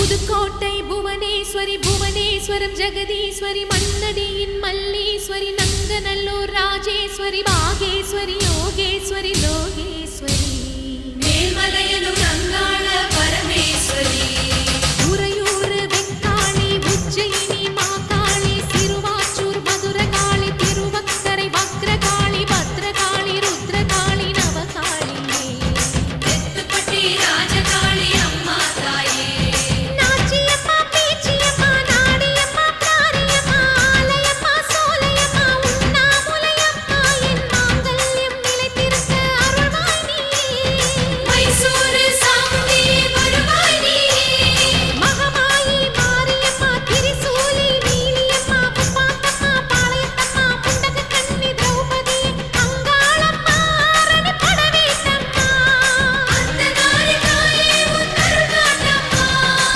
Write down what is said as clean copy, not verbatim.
Pudukkottai Bhuvaneswari Puvaneswaram Jagadeeswari மண்ணடியின் Malleswari Nanganallur Rajeswari Bageshwari Yogeswari Lokeswari Melmalayanur